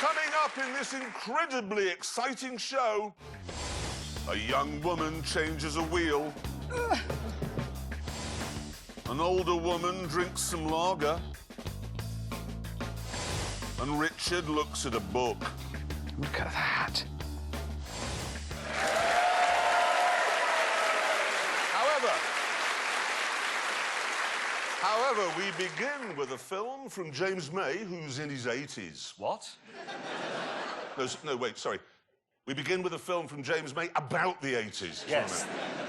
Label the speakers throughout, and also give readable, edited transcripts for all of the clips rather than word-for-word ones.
Speaker 1: Coming up in this incredibly exciting show, a young woman changes a wheel. An older woman drinks some lager. And Richard looks at a book.
Speaker 2: Look at that.
Speaker 1: However, we begin with a film from James May, who's in his 80s.
Speaker 3: What?
Speaker 1: No, wait, sorry. We begin with a film from James May about the 80s.
Speaker 3: Yes.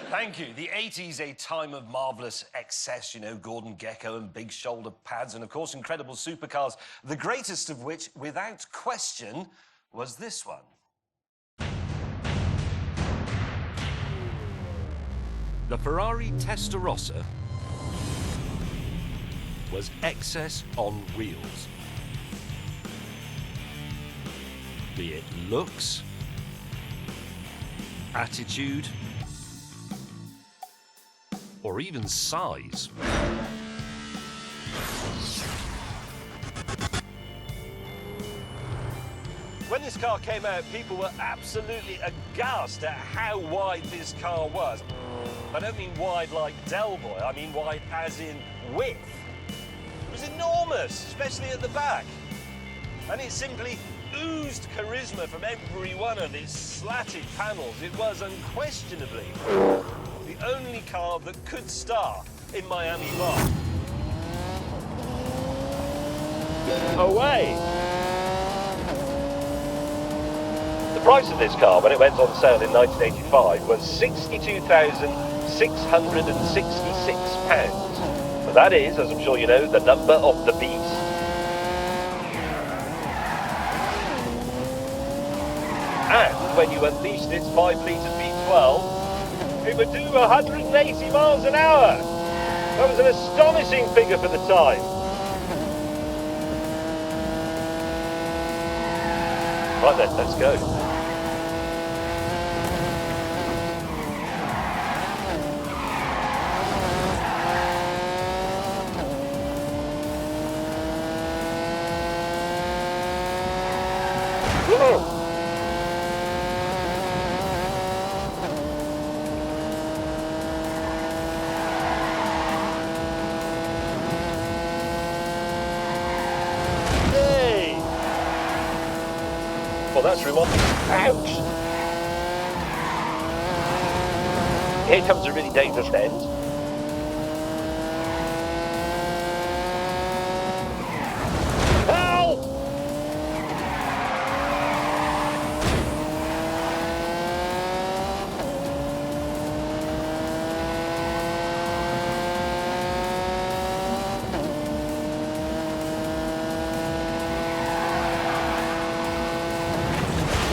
Speaker 3: Thank you. The 80s, a time of marvellous excess, you know, Gordon Gekko and big shoulder pads and, of course, incredible supercars, the greatest of which, without question, was this one.
Speaker 4: The Ferrari Testarossa was excess on wheels. Be it looks, attitude, or even size.
Speaker 3: When this car came out, people were absolutely aghast at how wide this car was. I don't mean wide like Del Boy, I mean wide as in width. It was enormous, especially at the back. And it simply oozed charisma from every one of its slatted panels. It was unquestionably the only car that could star in Miami Vice. Away! The price of this car, when it went on sale in 1985, was £62,666. But that is, as I'm sure you know, the number of the beast. And when you unleashed its 5-litre V12, it would do 180 miles an hour. That was an astonishing figure for the time. Right then, let's go. Well, that's remarkable. Ouch! Here comes a really dangerous bend.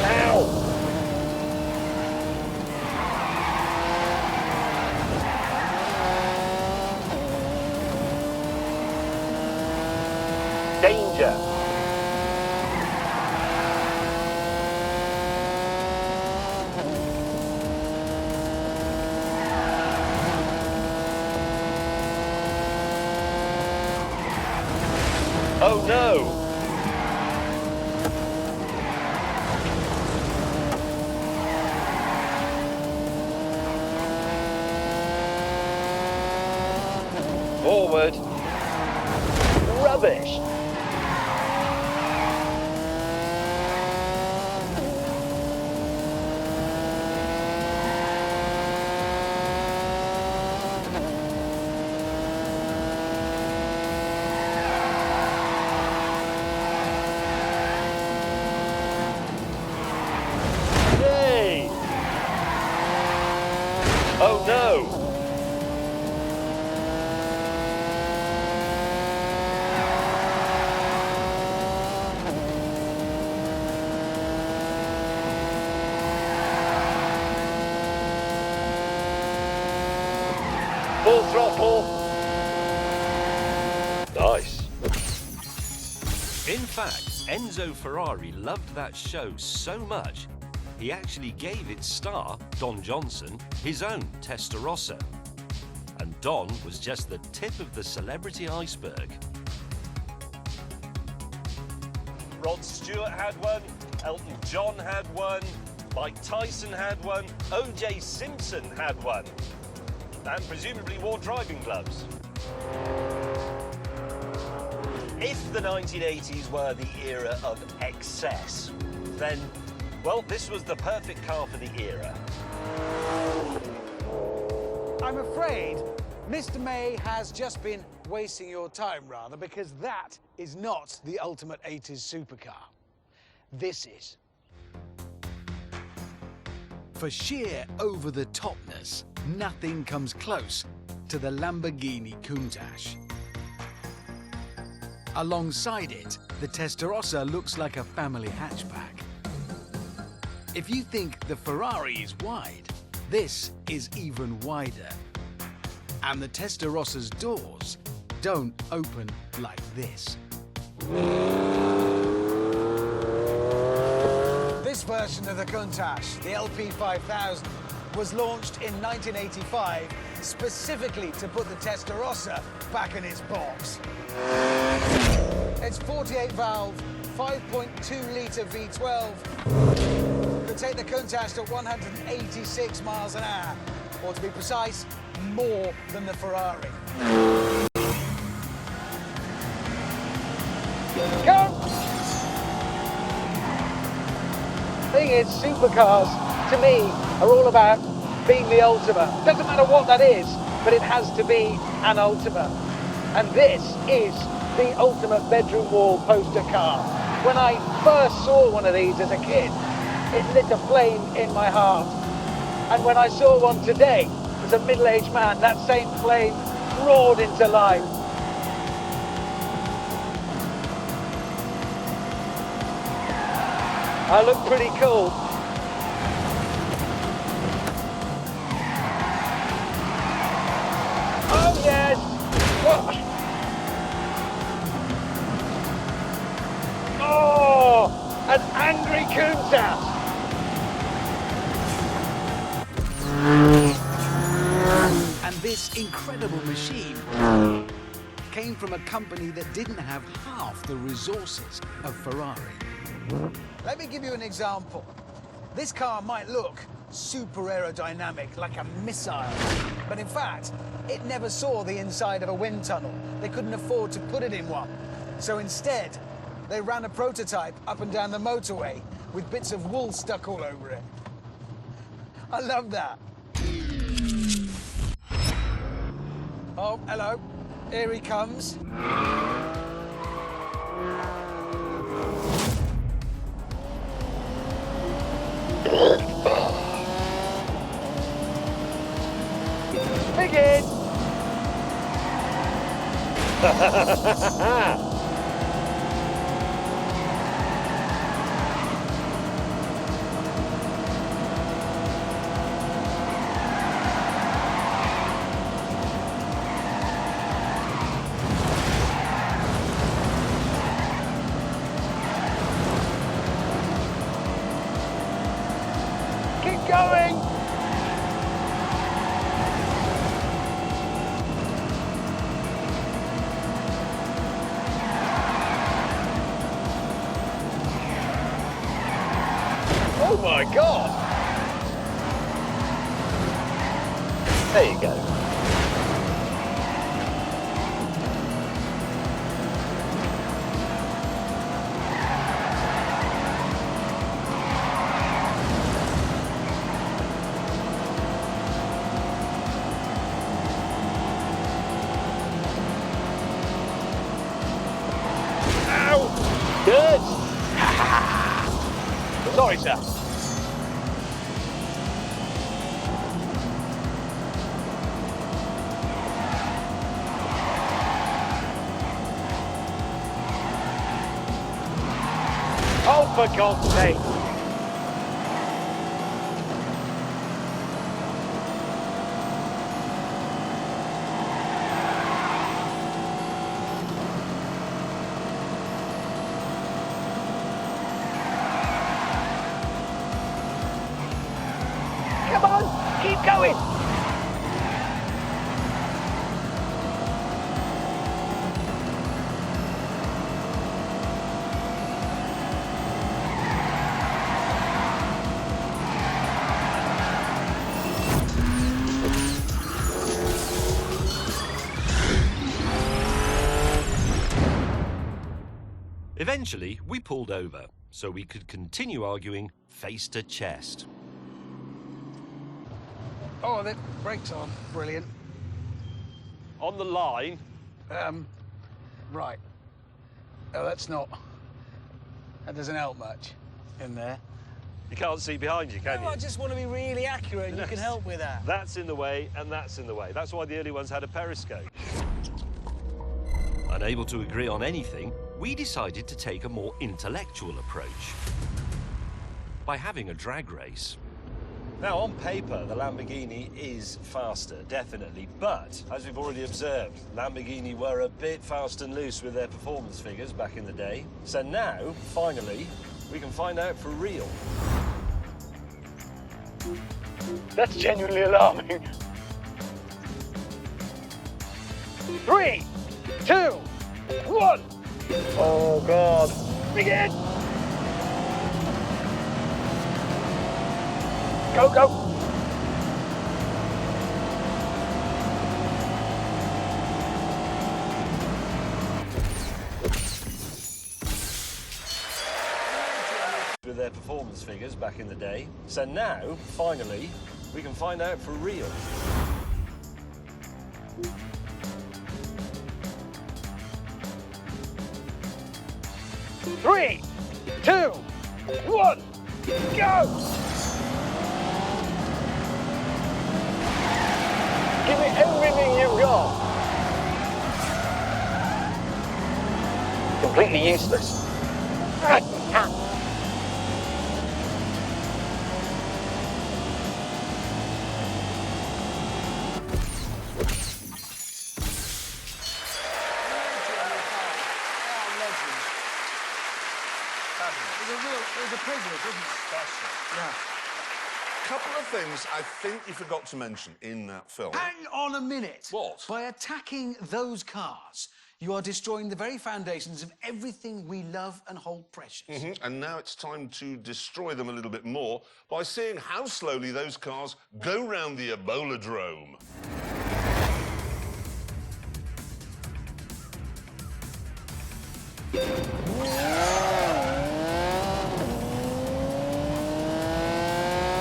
Speaker 3: Help! Danger. Oh no! Forward. Rubbish. Yay! Oh no! Full throttle. Nice.
Speaker 4: In fact, Enzo Ferrari loved that show so much, he actually gave its star, Don Johnson, his own Testarossa. And Don was just the tip of the celebrity iceberg.
Speaker 3: Rod Stewart had one, Elton John had one, Mike Tyson had one, O.J. Simpson had one, and presumably wore driving gloves. If the 1980s were the era of excess, then, well, this was the perfect car for the era.
Speaker 2: I'm afraid Mr. May has just been wasting your time, rather, because that is not the ultimate 80s supercar. This is. For sheer over-the-topness, nothing comes close to the Lamborghini Countach. Alongside it, the Testarossa looks like a family hatchback. If you think the Ferrari is wide, this is even wider. And the Testarosa's doors don't open like this. This version of the Countach, the LP5000, was launched in 1985 specifically to put the Testarossa back in its box. Its 48-valve, 5.2-litre V12 could take the Countach to 186 miles an hour, or to be precise, more than the Ferrari. Go! Thing is, supercars, to me, are all about being the ultimate. Doesn't matter what that is, but it has to be an ultimate. And this is the ultimate bedroom wall poster car. When I first saw one of these as a kid, it lit a flame in my heart. And when I saw one today, as a middle-aged man, that same flame roared into life. I look pretty cool. Oh yes! What? Oh! An angry Countach! And this incredible machine came from a company that didn't have half the resources of Ferrari. Let me give you an example. This car might look super aerodynamic, like a missile, but in fact, it never saw the inside of a wind tunnel. They couldn't afford to put it in one. So instead, they ran a prototype up and down the motorway with bits of wool stuck all over it. I love that. Oh, hello. Here he comes. Begin! Keep going! Oh my God! There you go. Ow! Good! Sorry, sir. Oh, for God's sake. Come on, keep going.
Speaker 4: Eventually, we pulled over so we could continue arguing face to chest.
Speaker 2: Oh, the brakes are brilliant.
Speaker 3: On the line.
Speaker 2: Right. Oh, that doesn't help much in there.
Speaker 3: You can't see behind you, can you?
Speaker 5: I just want to be really accurate, and you can help with that.
Speaker 3: That's in the way, and that's in the way. That's why the early ones had a periscope.
Speaker 4: Unable to agree on anything, we decided to take a more intellectual approach by having a drag race.
Speaker 3: Now, on paper, the Lamborghini is faster, definitely. But, as we've already observed, Lamborghini were a bit fast and loose with their performance figures back in the day. So now, finally, we can find out for real.
Speaker 5: That's genuinely alarming. 3, 2, 1. Oh, God. Begin! Go, go!
Speaker 3: With their performance figures back in the day. So now, finally, we can find out for real.
Speaker 5: Three, 2, 1, go! Give me everything you've got. Completely useless.
Speaker 2: It was a privilege, wasn't it? Yeah.
Speaker 1: Couple of things I think you forgot to mention in that film.
Speaker 2: Hang on a minute.
Speaker 1: What?
Speaker 2: By attacking those cars, you are destroying the very foundations of everything we love and hold precious.
Speaker 1: And now it's time to destroy them a little bit more by seeing how slowly those cars go round the Ebola-drome.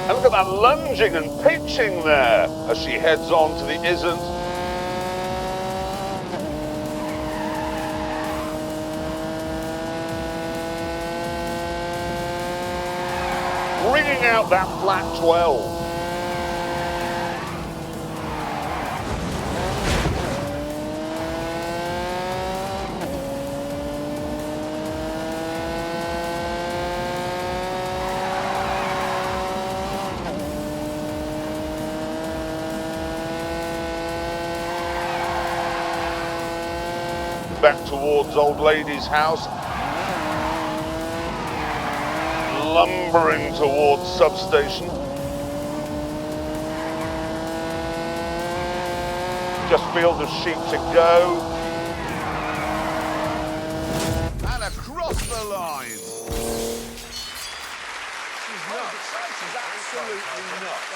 Speaker 6: And look at that lunging and pitching there as she heads on to the isn't. Bringing out that flat 12. Back towards Old Lady's house, lumbering towards substation. Just field of sheep to go.
Speaker 1: And across the line. She's nuts. She's absolutely nuts.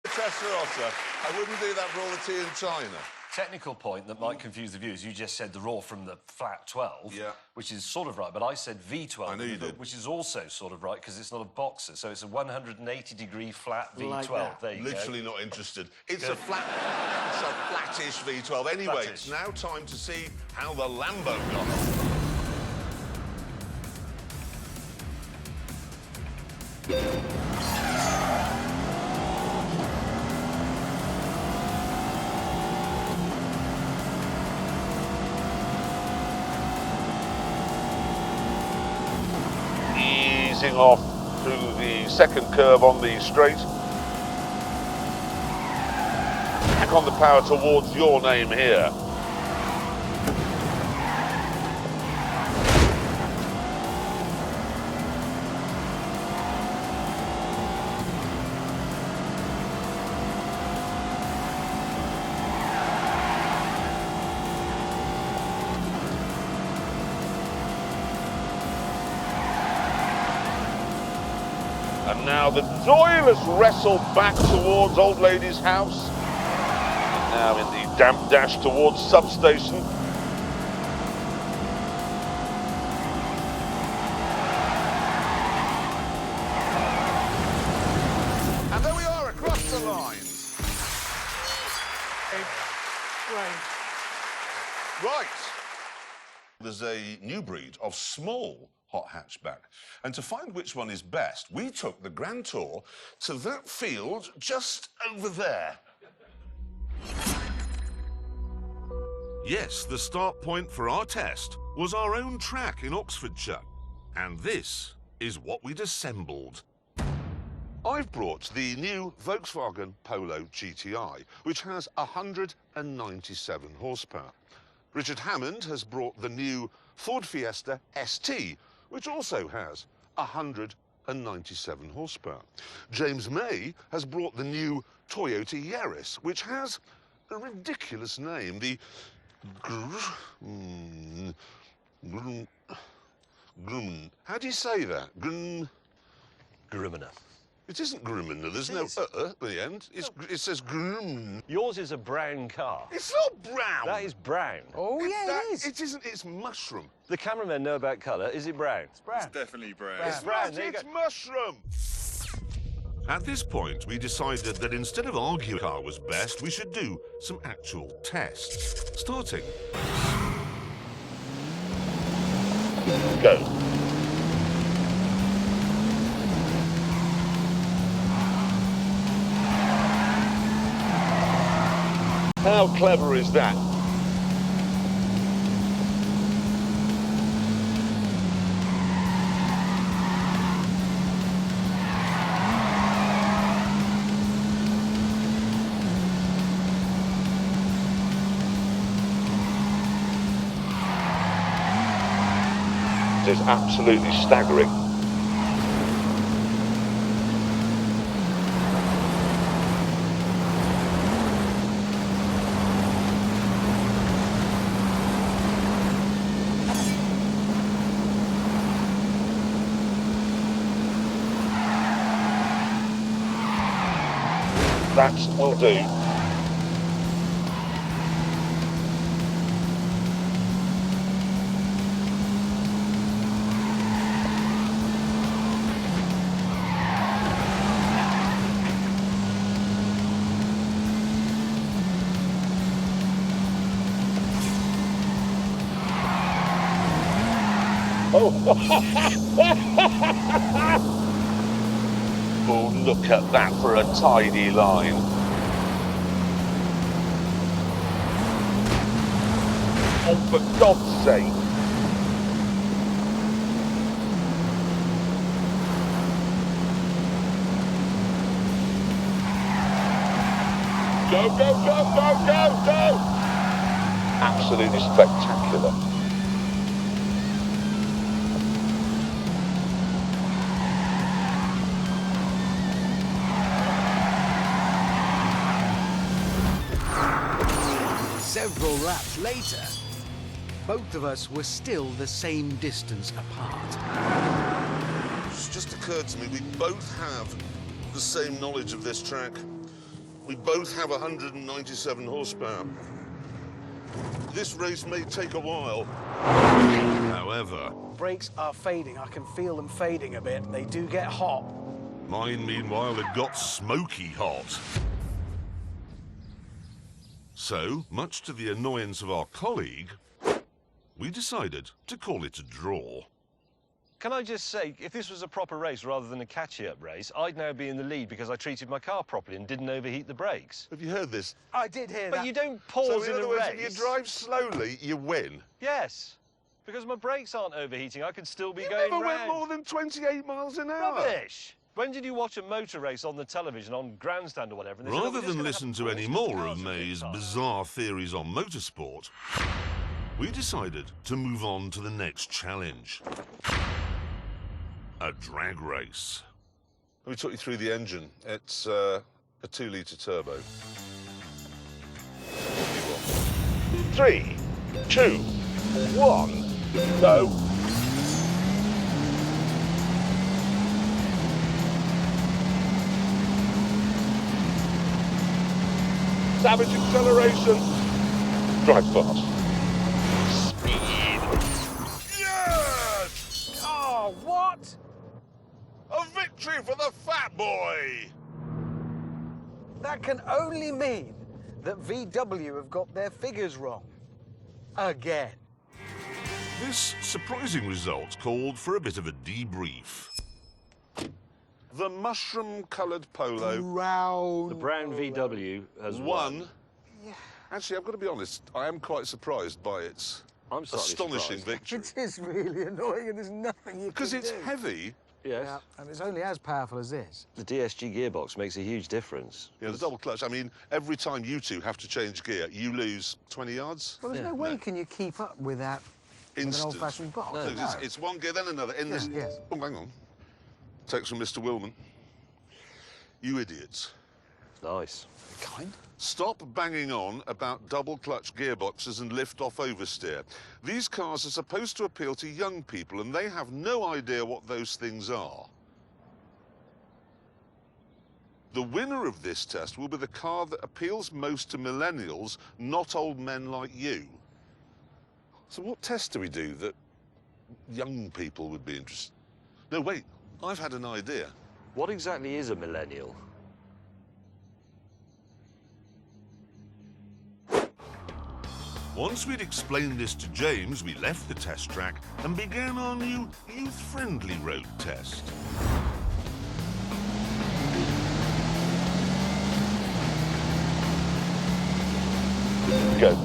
Speaker 1: Testarossa. I wouldn't do that for all the tea in China.
Speaker 3: Technical point that might confuse the viewers. You just said the raw from the flat 12,
Speaker 1: Yeah.
Speaker 3: which is sort of right, but I said V12,
Speaker 1: I knew you did.
Speaker 3: which is also sort of right because it's not a boxer, so it's a 180-degree flat V12.
Speaker 2: Like that.
Speaker 3: There you
Speaker 1: Literally
Speaker 3: go.
Speaker 1: not interested. It's a flattish V12. Anyway,
Speaker 3: Flattish.
Speaker 1: it's now time to see how the Lambo got on.
Speaker 6: Easing off through the second curve on the straight. Back on the power towards your name here. And now the joyless wrestle back towards Old Lady's house. And now in the damp dash towards substation.
Speaker 1: Right. There's a new breed of small hot hatchback. And to find which one is best, we took the grand tour to that field just over there. Yes, the start point for our test was our own track in Oxfordshire. And this is what we'd assembled. I've brought the new Volkswagen Polo GTI, which has 197 horsepower. Richard Hammond has brought the new Ford Fiesta ST, which also has 197 horsepower. James May has brought the new Toyota Yaris, which has a ridiculous name, the how do you say that?
Speaker 3: Griminer.
Speaker 1: It isn't Griminer. There's no at the end. It says Grim.
Speaker 3: Yours is a brown car.
Speaker 1: It's not brown.
Speaker 3: That is brown.
Speaker 2: Oh, yeah, it is.
Speaker 1: It isn't. It's mushroom.
Speaker 3: The cameramen know about colour. Is it brown?
Speaker 2: It's brown.
Speaker 7: Definitely brown.
Speaker 3: It's brown.
Speaker 1: Right,
Speaker 3: There you
Speaker 1: it's
Speaker 3: go.
Speaker 1: mushroom. At this point, we decided that instead of arguing car was best, we should do some actual tests. Starting.
Speaker 6: Go. How clever is that? It is absolutely staggering. That will do. Oh, look at that for a tidy line. Oh, for God's sake. Go, go, go, go, go, go! Absolutely spectacular.
Speaker 2: Several laps later, both of us were still the same distance apart.
Speaker 1: It's just occurred to me, we both have the same knowledge of this track. We both have 197 horsepower. This race may take a while. However,
Speaker 8: Brakes are fading. I can feel them fading a bit. They do get hot.
Speaker 1: mine, meanwhile, had got smoky hot. So, much to the annoyance of our colleague, we decided to call it a draw.
Speaker 3: Can I just say, if this was a proper race rather than a catch-up race, I'd now be in the lead because I treated my car properly and didn't overheat the brakes.
Speaker 1: Have you heard this?
Speaker 8: I did hear
Speaker 3: But
Speaker 8: that.
Speaker 3: you don't pause
Speaker 1: So, in
Speaker 3: in
Speaker 1: other
Speaker 3: a
Speaker 1: words,
Speaker 3: race.
Speaker 1: if you drive slowly, you win.
Speaker 3: Yes, because my brakes aren't overheating. I could still be
Speaker 1: You
Speaker 3: going
Speaker 1: never
Speaker 3: round.
Speaker 1: went more than 28 miles an hour.
Speaker 3: Rubbish! When did you watch a motor race on the television, on Grandstand or whatever? And they said, "Oh,
Speaker 1: Rather
Speaker 3: we're just
Speaker 1: than
Speaker 3: gonna
Speaker 1: listen
Speaker 3: have
Speaker 1: to any
Speaker 3: forced
Speaker 1: more
Speaker 3: cars
Speaker 1: of
Speaker 3: for
Speaker 1: May's
Speaker 3: big time."
Speaker 1: bizarre theories on motorsport, we decided to move on to the next challenge. A drag race. Let me talk you through the engine. It's a 2-litre turbo.
Speaker 6: 3, 2, 1, go. Savage acceleration. Drive fast. Speed.
Speaker 1: Yes!
Speaker 8: Oh, what?
Speaker 1: A victory for the fat boy!
Speaker 8: That can only mean
Speaker 2: that VW have got their figures wrong. Again.
Speaker 1: This surprising result called for a bit of a debrief. The mushroom-coloured polo
Speaker 2: Round.
Speaker 3: The brown VW has
Speaker 1: won. Actually, I've got to be honest, I am quite surprised by its
Speaker 3: I'm slightly
Speaker 1: astonishing
Speaker 3: surprised.
Speaker 1: victory.
Speaker 2: It is really annoying and there's nothing you
Speaker 1: Because
Speaker 2: can
Speaker 1: it's
Speaker 2: do.
Speaker 1: heavy.
Speaker 3: Yes.
Speaker 2: Yeah, and it's only as powerful as this.
Speaker 3: The DSG gearbox makes a huge difference.
Speaker 1: Yeah, the double clutch. I mean, every time you two have to change gear, you lose 20 yards.
Speaker 2: Well, there's no way can you keep up with that with an
Speaker 1: Instant.
Speaker 2: old-fashioned box.
Speaker 1: No,
Speaker 2: No.
Speaker 1: it's one gear, then another. In this.
Speaker 2: yes.
Speaker 1: Oh, hang on. Text from Mr. Willman. You idiots.
Speaker 3: Nice.
Speaker 2: Kind.
Speaker 1: Stop banging on about double clutch gearboxes and lift off oversteer. These cars are supposed to appeal to young people and they have no idea what those things are. The winner of this test will be the car that appeals most to millennials, not old men like you. So what test do we do that young people would be interested? No, wait, I've had an idea.
Speaker 3: What exactly is a millennial?
Speaker 1: Once we'd explained this to James, we left the test track and began our new youth-friendly road test.
Speaker 6: Go.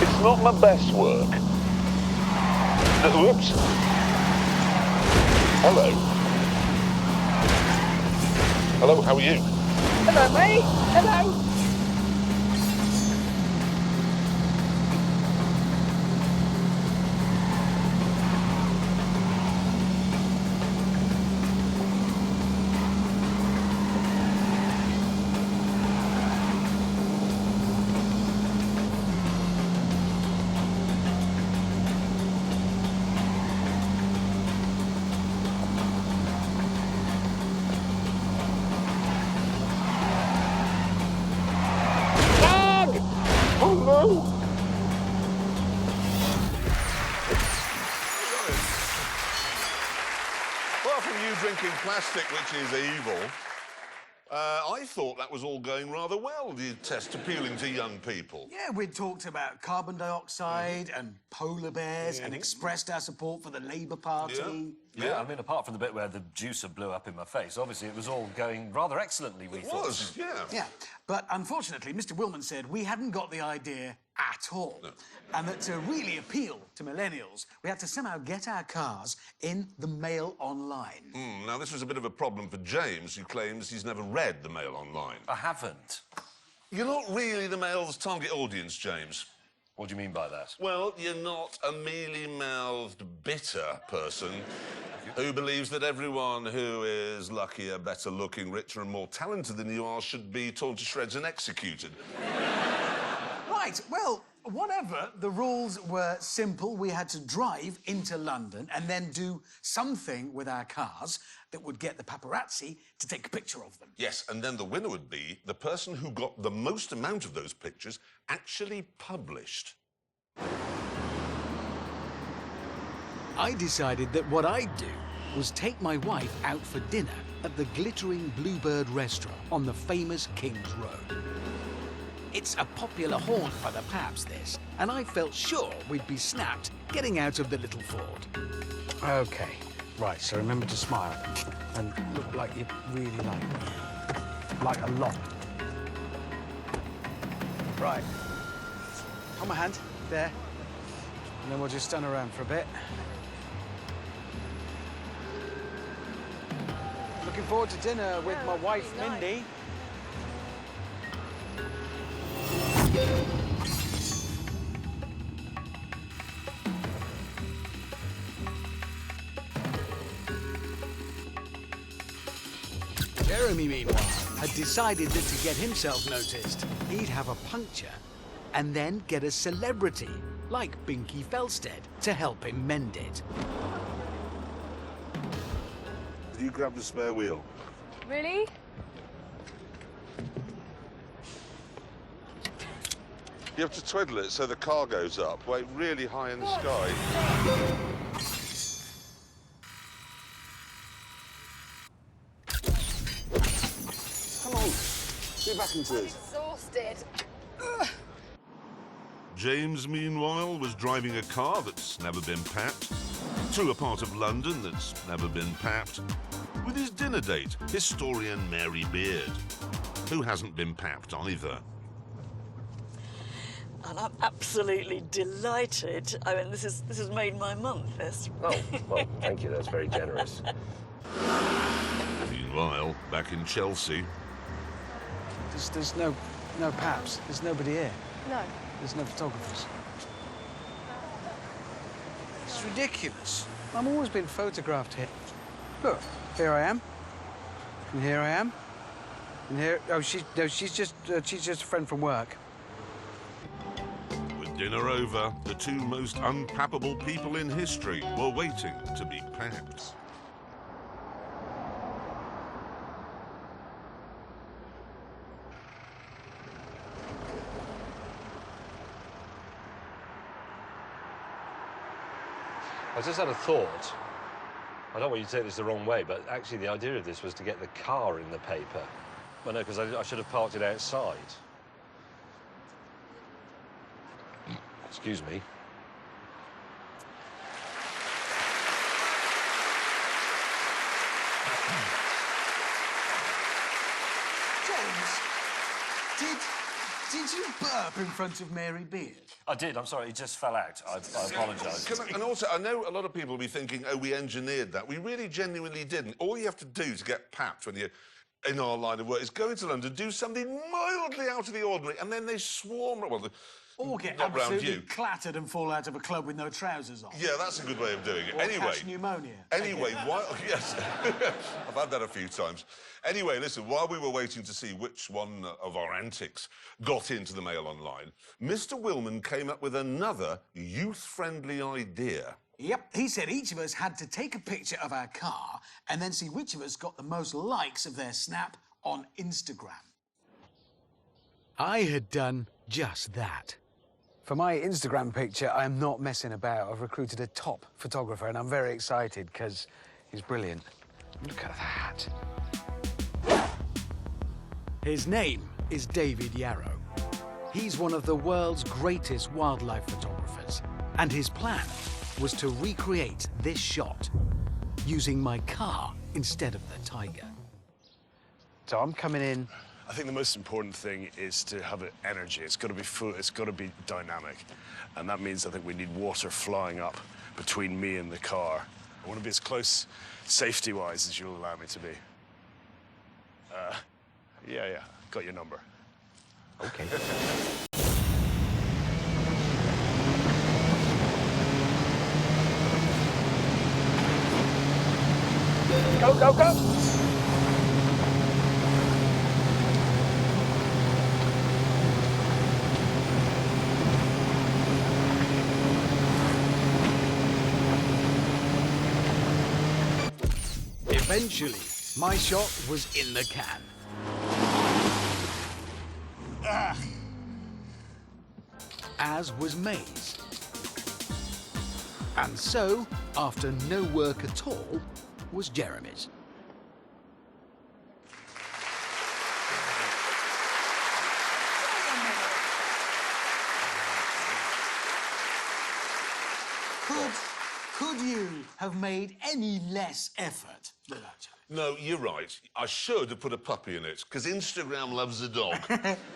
Speaker 6: It's not my best work. Oops. Hello. Hello, how are you?
Speaker 5: Hello, mate. Hello.
Speaker 1: Apart from you drinking plastic, which is evil, I thought that was all going rather well, the test appealing to young people.
Speaker 2: Yeah, we'd talked about carbon dioxide and polar bears and expressed our support for the Labour Party.
Speaker 3: Yeah, I mean, apart from the bit where the juicer blew up in my face, obviously it was all going rather excellently, we
Speaker 1: It
Speaker 3: thought.
Speaker 1: was, yeah.
Speaker 2: Yeah, but unfortunately, Mr. Willman said we hadn't got the idea at all.
Speaker 1: No.
Speaker 2: And that to really appeal to millennials, we had to somehow get our cars in the Mail Online.
Speaker 1: Now, this was a bit of a problem for James, who claims he's never read the Mail Online.
Speaker 3: I haven't.
Speaker 1: You're not really the Mail's target audience, James.
Speaker 3: What do you mean by that?
Speaker 1: Well, you're not a mealy-mouthed, bitter person who believes that everyone who is luckier, better-looking, richer and more talented than you are should be torn to shreds and executed.
Speaker 2: Right, well, whatever. The rules were simple. We had to drive into London and then do something with our cars that would get the paparazzi to take a picture of them.
Speaker 1: Yes, and then the winner would be the person who got the most amount of those pictures actually published.
Speaker 2: I decided that what I'd do was take my wife out for dinner at the glittering Bluebird restaurant on the famous King's Road. It's a popular haunt for the paps, this, and I felt sure we'd be snapped getting out of the little Ford. Okay, right, so remember to smile and look like you really like me. Like a lot. Right. Hold my hand, there. And then we'll just stand around for a bit. Looking forward to dinner with my wife, Mindy. Jeremy, meanwhile, had decided that to get himself noticed, he'd have a puncture and then get a celebrity like Binky Felstead to help him mend it.
Speaker 1: You grab the spare wheel.
Speaker 5: Really?
Speaker 1: You have to twiddle it so the car goes up, way really high in the sky. Come on, get back into this.
Speaker 5: Exhausted.
Speaker 1: James, meanwhile, was driving a car that's never been papped, through a part of London that's never been papped, with his dinner date, historian Mary Beard, who hasn't been papped either.
Speaker 7: And I'm absolutely delighted. I mean, this has made my month, this.
Speaker 3: Oh, well, thank you. That's very generous.
Speaker 1: Meanwhile, back in Chelsea,
Speaker 8: There's no paps. There's nobody here.
Speaker 5: No.
Speaker 8: There's no photographers. It's ridiculous. I've always been photographed here. Look, here I am. And here I am. And here, she's just a friend from work.
Speaker 1: with dinner over, the two most unpappable people in history were waiting to be papped.
Speaker 3: I just had a thought. I don't want you to take this the wrong way, but actually the idea of this was to get the car in the paper. Well, no, because I should have parked it outside. Excuse me.
Speaker 2: James, did you burp in front of Mary Beard?
Speaker 3: I did, I'm sorry, it just fell out. I apologise.
Speaker 1: And also, I know a lot of people will be thinking, oh, we engineered that. We really genuinely didn't. All you have to do to get papped when you're in our line of work is go into London, do something mildly out of the ordinary, and then they swarm. Well,
Speaker 8: Or get
Speaker 1: not round
Speaker 8: absolutely
Speaker 1: you.
Speaker 8: clattered and fall out of a club with no trousers on.
Speaker 1: Yeah, that's a good way of doing it.
Speaker 8: Or
Speaker 1: Anyway.
Speaker 8: catch pneumonia.
Speaker 1: Anyway, while... Yes. I've had that a few times. Anyway, listen, while we were waiting to see which one of our antics got into the Mail Online, Mr. Willman came up with another youth-friendly idea.
Speaker 2: Yep, he said each of us had to take a picture of our car and then see which of us got the most likes of their snap on Instagram. I had done just that.
Speaker 8: For my Instagram picture, I am not messing about. I've recruited a top photographer, and I'm very excited because he's brilliant. Look at that.
Speaker 2: His name is David Yarrow. He's one of the world's greatest wildlife photographers, and his plan was to recreate this shot using my car instead of the tiger.
Speaker 8: So I'm coming in.
Speaker 9: I think the most important thing is to have energy. It's got to be full, it's got to be dynamic. And that means I think we need water flying up between me and the car. I want to be as close, safety-wise, as you'll allow me to be. Yeah, got your number.
Speaker 2: Okay.
Speaker 5: Go, go, go!
Speaker 2: Eventually, my shot was in the can. As was May's. And so, after no work at all, was Jeremy's. Could you have made any less effort with that challenge?
Speaker 1: No, you're right. I should have put a puppy in it, because Instagram loves a dog.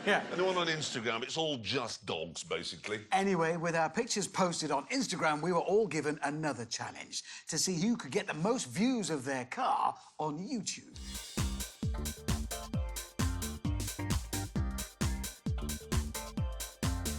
Speaker 2: Yeah.
Speaker 1: Anyone on Instagram, it's all just dogs, basically.
Speaker 2: Anyway, with our pictures posted on Instagram, we were all given another challenge to see who could get the most views of their car on YouTube.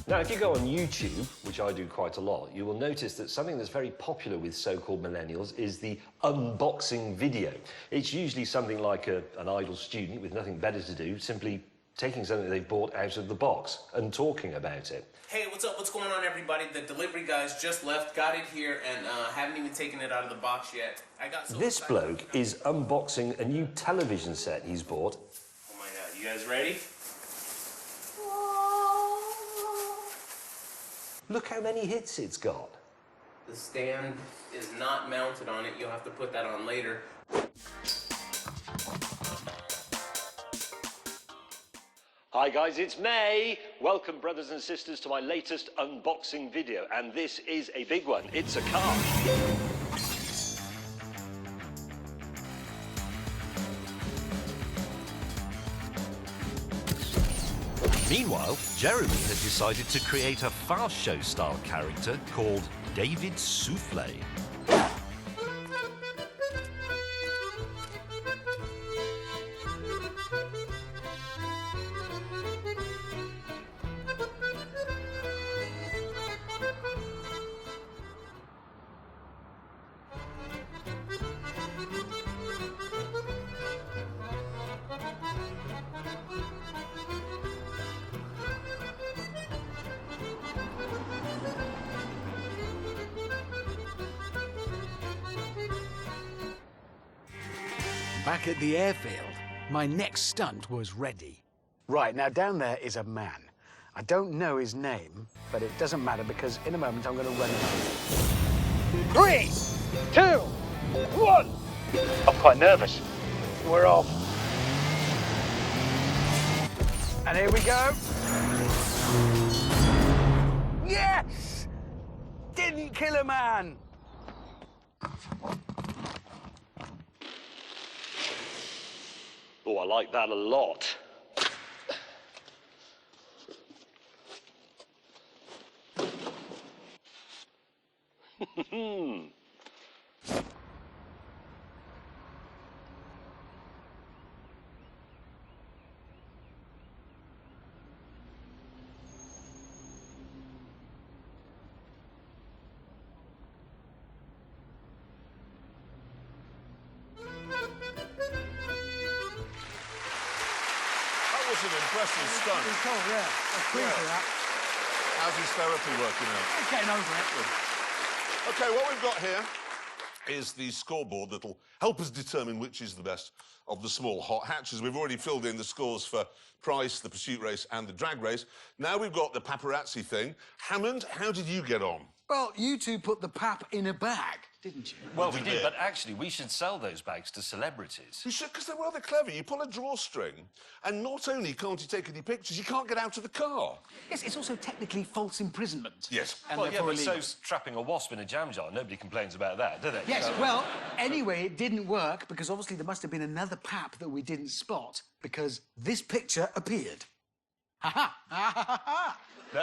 Speaker 3: Now, if you go on YouTube, which I do quite a lot, you will notice that something that's very popular with so-called millennials is the unboxing video. It's usually something like an idle student with nothing better to do, simply
Speaker 4: taking something they bought out of the box and talking about it.
Speaker 10: Hey, what's up? What's going on, everybody? The delivery guys just left, got it here, and haven't even taken it out of the box yet. I got so
Speaker 4: This
Speaker 10: excited.
Speaker 4: bloke is unboxing a new television set he's bought.
Speaker 10: Oh my god, you guys ready?
Speaker 4: Look how many hits it's got.
Speaker 10: The stand is not mounted on it. You'll have to put that on later.
Speaker 4: Hi guys, it's May. Welcome, brothers and sisters, to my latest unboxing video. And this is a big one. It's a car. Meanwhile, Jeremy had decided to create a fast show style character called David Souffle.
Speaker 2: Back at the airfield, my next stunt was ready. Right, now down there is a man. I don't know his name, but it doesn't matter because in a moment I'm going to run him over. 3, 2, 1. I'm quite nervous. We're off. And here we go. Yes! Didn't kill a man.
Speaker 4: Oh, I like that a lot.
Speaker 1: That was an impressive stunt.
Speaker 8: Pretty cool, yeah. That's cool for that.
Speaker 1: How's his therapy working out?
Speaker 8: He's getting over it.
Speaker 1: OK, what we've got here is the scoreboard that'll help us determine which is the best of the small hot hatches. We've already filled in the scores for Price, the pursuit race and the drag race. Now we've got the paparazzi thing. Hammond, how did you get on?
Speaker 2: Well, you two put the pap in a bag, didn't you?
Speaker 4: Well, we did, but actually, we should sell those bags to celebrities.
Speaker 1: You should, because they're rather clever. You pull a drawstring, and not only can't you take any pictures, you can't get out of the car.
Speaker 2: Yes, it's also technically false imprisonment.
Speaker 1: Yes.
Speaker 2: And
Speaker 4: Well, yeah,
Speaker 2: therefore
Speaker 4: but
Speaker 2: illegal.
Speaker 4: so's trapping a wasp in a jam jar. Nobody complains about that, do they?
Speaker 2: Yes,
Speaker 4: So-
Speaker 2: well, anyway, it didn't work because obviously there must have been another pap that we didn't spot because this picture appeared. Ha ha! Ha ha ha!
Speaker 4: No.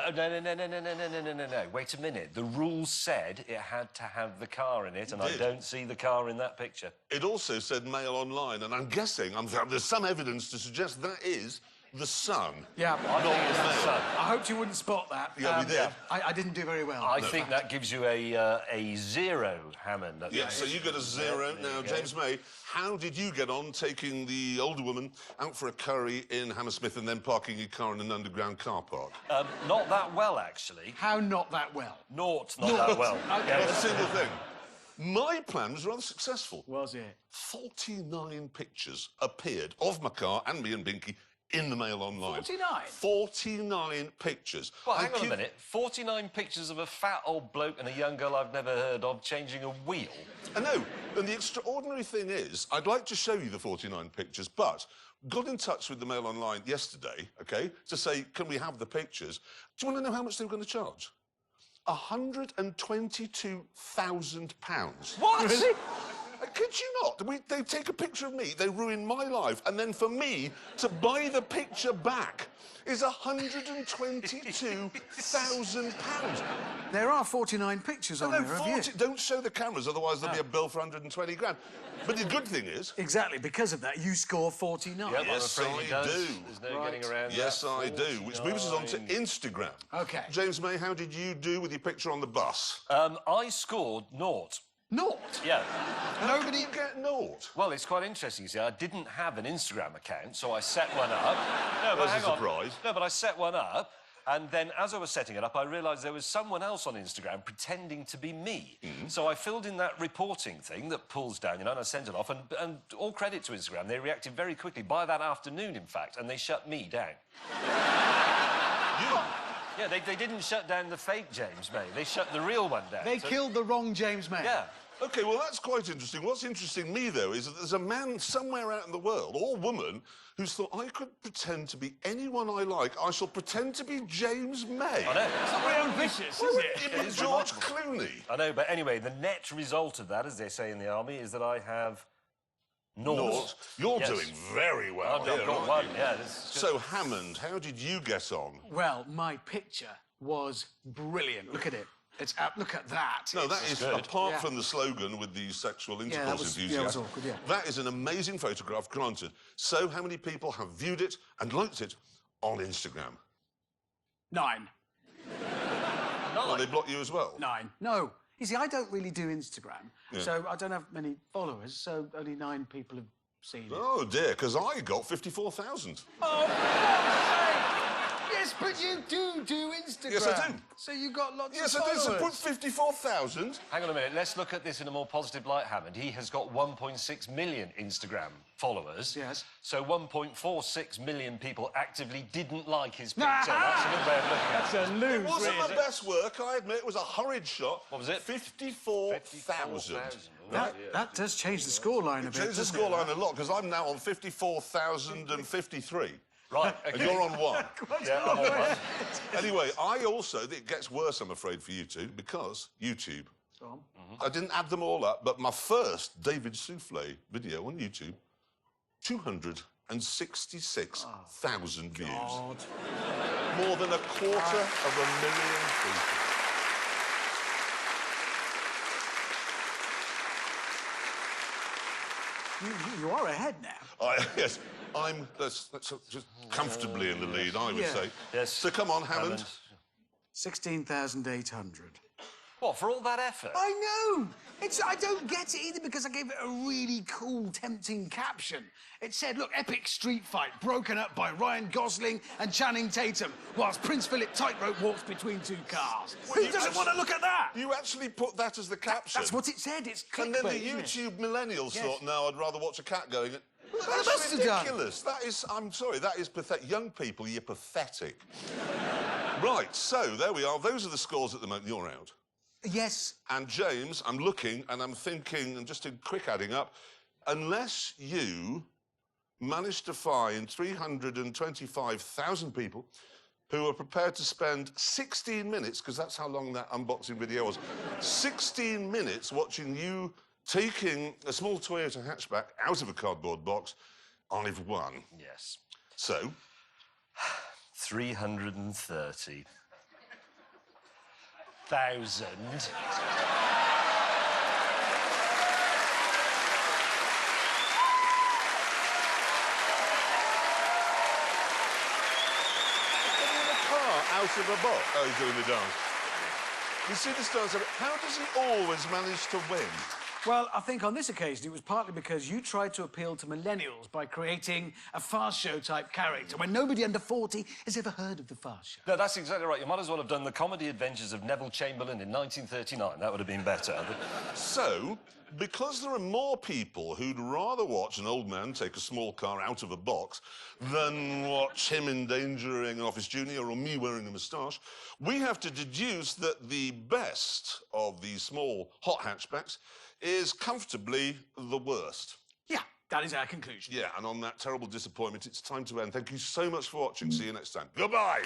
Speaker 4: Wait a minute. The rules said it had to have the car in it, and I
Speaker 1: did.
Speaker 4: don't see the car in that picture.
Speaker 1: It also said Mail Online, and I'm guessing, there's some evidence to suggest that is the Sun.
Speaker 2: Yeah,
Speaker 4: I think it's the Sun.
Speaker 2: I hoped you wouldn't spot that.
Speaker 1: Yeah, we did.
Speaker 2: I didn't do very well.
Speaker 4: I think that gives you a 0, Hammond.
Speaker 1: Yeah, so you get a 0. Now, James May, how did you get on taking the older woman out for a curry in Hammersmith and then parking your car in an underground car park?
Speaker 4: Not that well, actually.
Speaker 2: How not that well?
Speaker 4: Not that well.
Speaker 1: Not a single thing. My plan was rather successful.
Speaker 2: Was it?
Speaker 1: 49 pictures appeared of my car and me and Binky in the Mail Online.
Speaker 2: 49?
Speaker 1: 49 pictures.
Speaker 4: Well, hang on a minute. 49 pictures of a fat old bloke and a young girl I've never heard of changing a wheel.
Speaker 1: I know, and the extraordinary thing is, I'd like to show you the 49 pictures, but got in touch with the Mail Online yesterday, OK, to say, can we have the pictures? Do you want to know how much they were going to charge? £122,000.
Speaker 4: What?
Speaker 1: Really? I kid you not. They take a picture of me, they ruin my life, and then for me to buy the picture back is £122,000.
Speaker 2: There are 49 pictures on
Speaker 1: No,
Speaker 2: there of you.
Speaker 1: 40. Don't show the cameras, otherwise there'll be a bill for 120 grand. But the good thing is...
Speaker 2: Exactly, because of that, you score 49.
Speaker 4: Yep,
Speaker 1: Yes,
Speaker 4: I'm afraid
Speaker 1: I
Speaker 4: he does.
Speaker 1: do.
Speaker 4: There's no getting around
Speaker 1: Yes,
Speaker 4: that.
Speaker 1: I do. Which moves us on to
Speaker 4: 49.
Speaker 1: Instagram.
Speaker 2: OK.
Speaker 1: James May, how did you do with your picture on the bus?
Speaker 4: I scored 0.
Speaker 8: Naught.
Speaker 4: Yeah.
Speaker 1: Nobody get naught.
Speaker 4: Well, it's quite interesting. You see, I didn't have an Instagram account, so I set one up. No, but
Speaker 1: That's
Speaker 4: hang
Speaker 1: a surprise.
Speaker 4: on. No, but I set one up, and then as I was setting it up, I realised there was someone else on Instagram pretending to be me. So I filled in that reporting thing that pulls down, you know, and I sent it off, and all credit to Instagram, they reacted very quickly, by that afternoon, in fact, and they shut me down.
Speaker 1: You?
Speaker 4: Yeah, they didn't shut down the fake James May. They shut the real one down.
Speaker 8: They killed the wrong James May.
Speaker 4: Yeah.
Speaker 1: OK, well, that's quite interesting. What's interesting me, though, is that there's a man somewhere out in the world, or woman, who's thought, I could pretend to be anyone I like. I shall pretend to be James May.
Speaker 4: I know.
Speaker 8: It's not very ambitious, is it?
Speaker 1: But
Speaker 4: is
Speaker 1: George
Speaker 4: remarkable.
Speaker 1: Clooney.
Speaker 4: I know, but anyway, the net result of that, as they say in the army, is that I have naught.
Speaker 1: Naught. You're
Speaker 4: Yes.
Speaker 1: doing very well
Speaker 4: I've
Speaker 1: here,
Speaker 4: got
Speaker 1: aren't
Speaker 4: one,
Speaker 1: you?
Speaker 4: yeah. This is
Speaker 1: So, Hammond, how did you get on?
Speaker 8: Well, my picture was brilliant. Look at it. It's out. Look at that.
Speaker 1: No, that is,
Speaker 4: good.
Speaker 1: apart
Speaker 8: Yeah.
Speaker 1: from the slogan with the sexual
Speaker 8: that
Speaker 1: intercourse
Speaker 8: was-
Speaker 1: enthusiast,
Speaker 8: yeah, it was awkward, yeah.
Speaker 1: that is an amazing photograph, granted. So, how many people have viewed it and liked it on Instagram?
Speaker 8: 9.
Speaker 1: Well, they block you as well.
Speaker 8: 9. No. You see, I don't really do Instagram,
Speaker 1: Yeah.
Speaker 8: so I don't have many followers, so only 9 people have seen it.
Speaker 1: Oh, dear, because I got 54,000.
Speaker 8: Oh, for God's sake! Yes, but you do Instagram.
Speaker 1: Yes, I do.
Speaker 8: So you got lots
Speaker 1: Yes,
Speaker 8: of
Speaker 1: I
Speaker 8: followers.
Speaker 1: did. So put 54,000.
Speaker 4: Hang on a minute, let's look at this in a more positive light, Hammond. He has got 1.6 million Instagram followers.
Speaker 8: Yes.
Speaker 4: So 1.46 million people actively didn't like his picture. That's a good way of looking at it.
Speaker 8: That's a lose,
Speaker 1: It wasn't
Speaker 8: really.
Speaker 1: my best work, I admit. It was a hurried shot.
Speaker 4: What was it?
Speaker 1: 54,000.
Speaker 8: That does change the scoreline a bit.
Speaker 1: Changed the
Speaker 8: doesn't it?
Speaker 1: scoreline a lot, because I'm now on 54,053.
Speaker 4: Right,
Speaker 1: And
Speaker 4: okay.
Speaker 1: you're on 1.
Speaker 4: Yeah, I'm on one.
Speaker 1: Anyway, I also... It gets worse, I'm afraid, for you two, because YouTube.
Speaker 8: Go on.
Speaker 1: I didn't add them all up, but my first David Souffle video on YouTube, 266,000 views.
Speaker 8: God.
Speaker 1: More than 250,000 people.
Speaker 8: You are ahead now.
Speaker 1: Yes, I'm that's just comfortably in the lead, I would
Speaker 8: Yeah.
Speaker 1: say.
Speaker 4: Yes.
Speaker 1: So come on, Hammond.
Speaker 8: 16,800.
Speaker 4: What, for all that effort?
Speaker 8: I know! I don't get it either because I gave it a really cool, tempting caption. It said, look, epic street fight broken up by Ryan Gosling and Channing Tatum whilst Prince Philip tightrope walks between 2 cars. Who
Speaker 1: you
Speaker 8: doesn't want to look at that?
Speaker 1: You actually put that as the caption?
Speaker 8: That's what it said. It's clickbait,
Speaker 1: And then the
Speaker 8: isn't it?
Speaker 1: YouTube millennials
Speaker 8: Yes.
Speaker 1: thought, no, I'd rather watch a cat going...
Speaker 8: Well,
Speaker 1: That's
Speaker 8: they must have done.
Speaker 1: ridiculous. That is... I'm sorry, that is pathetic. Young people, you're pathetic. Right, so there we are. Those are the scores at the moment. You're out.
Speaker 8: Yes.
Speaker 1: And James, I'm looking and I'm thinking, and just in quick adding up, unless you manage to find 325,000 people who are prepared to spend 16 minutes, because that's how long that unboxing video was, 16 minutes watching you taking a small Toyota hatchback out of a cardboard box, I've won.
Speaker 4: Yes.
Speaker 1: So?
Speaker 4: 330,000.
Speaker 1: Out of a box. Oh, he's doing the dance. You see this dance? How does he always manage to win?
Speaker 8: Well, I think on this occasion it was partly because you tried to appeal to millennials by creating a fast show type character when nobody under 40 has ever heard of the fast show.
Speaker 4: No, that's exactly right. You might as well have done the comedy adventures of Neville Chamberlain in 1939. That would have been better.
Speaker 1: So, because there are more people who'd rather watch an old man take a small car out of a box than watch him endangering an office junior or me wearing a moustache, we have to deduce that the best of these small hot hatchbacks is comfortably the worst.
Speaker 8: Yeah, that is our conclusion.
Speaker 1: Yeah, and on that terrible disappointment, it's time to end. Thank you so much for watching. See you next time. Goodbye.